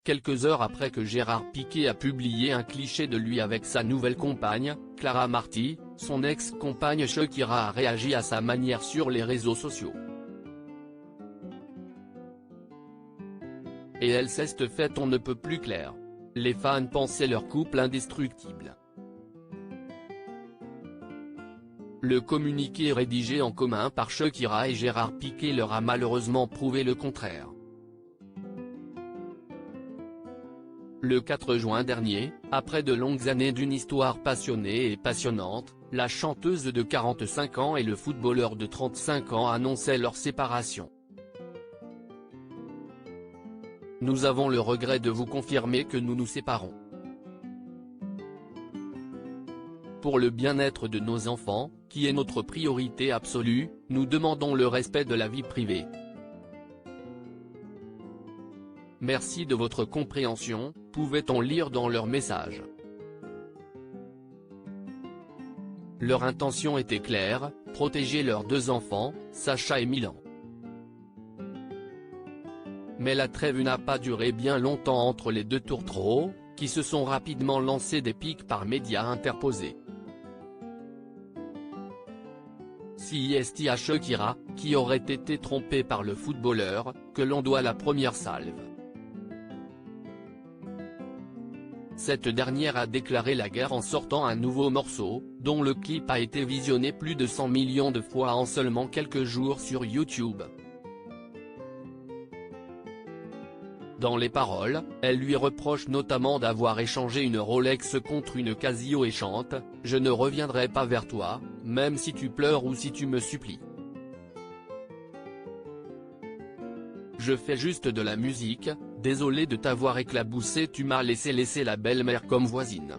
Quelques heures après que Gérard Piqué a publié un cliché de lui avec sa nouvelle compagne, Clara Marti, son ex-compagne Shakira a réagi à sa manière sur les réseaux sociaux. Et elle s'est fait on ne peut plus clair. Les fans pensaient leur couple indestructible. Le communiqué rédigé en commun par Shakira et Gérard Piqué leur a malheureusement prouvé le contraire. Le 4 juin dernier, après de longues années d'une histoire passionnée et passionnante, la chanteuse de 45 ans et le footballeur de 35 ans annonçaient leur séparation. Nous avons le regret de vous confirmer que nous nous séparons. Pour le bien-être de nos enfants, qui est notre priorité absolue, nous demandons le respect de la vie privée. Merci de votre compréhension, pouvait-on lire dans leur message. Leur intention était claire, protéger leurs deux enfants, Sacha et Milan. Mais la trêve n'a pas duré bien longtemps entre les deux tourtereaux, qui se sont rapidement lancés des piques par médias interposés. C'est à Shakira, qui aurait été trompée par le footballeur, que l'on doit la première salve. Cette dernière a déclaré la guerre en sortant un nouveau morceau, dont le clip a été visionné plus de 100 millions de fois en seulement quelques jours sur YouTube. Dans les paroles, elle lui reproche notamment d'avoir échangé une Rolex contre une Casio et chante « Je ne reviendrai pas vers toi, même si tu pleures ou si tu me supplies. Je fais juste de la musique, désolé de t'avoir éclaboussé, tu m'as laissé la belle-mère comme voisine ».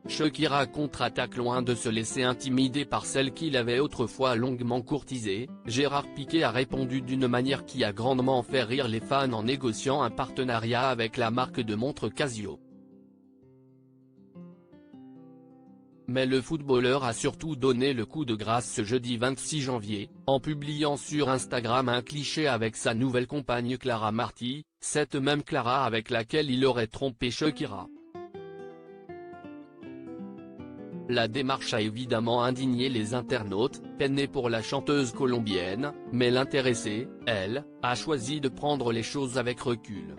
Shakira contre-attaque. Loin de se laisser intimider par celle qu'il avait autrefois longuement courtisée, Gérard Piqué a répondu d'une manière qui a grandement fait rire les fans en négociant un partenariat avec la marque de montres Casio. Mais le footballeur a surtout donné le coup de grâce ce jeudi 26 janvier, en publiant sur Instagram un cliché avec sa nouvelle compagne Clara Marti, cette même Clara avec laquelle il aurait trompé Shakira. La démarche a évidemment indigné les internautes, peinés pour la chanteuse colombienne, mais l'intéressée, elle, a choisi de prendre les choses avec recul.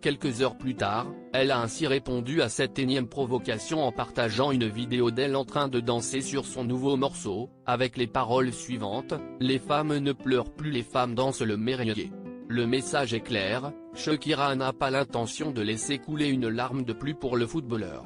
Quelques heures plus tard, elle a ainsi répondu à cette énième provocation en partageant une vidéo d'elle en train de danser sur son nouveau morceau, avec les paroles suivantes « Les femmes ne pleurent plus, les femmes dansent le merengue ». Le message est clair, Shakira n'a pas l'intention de laisser couler une larme de plus pour le footballeur.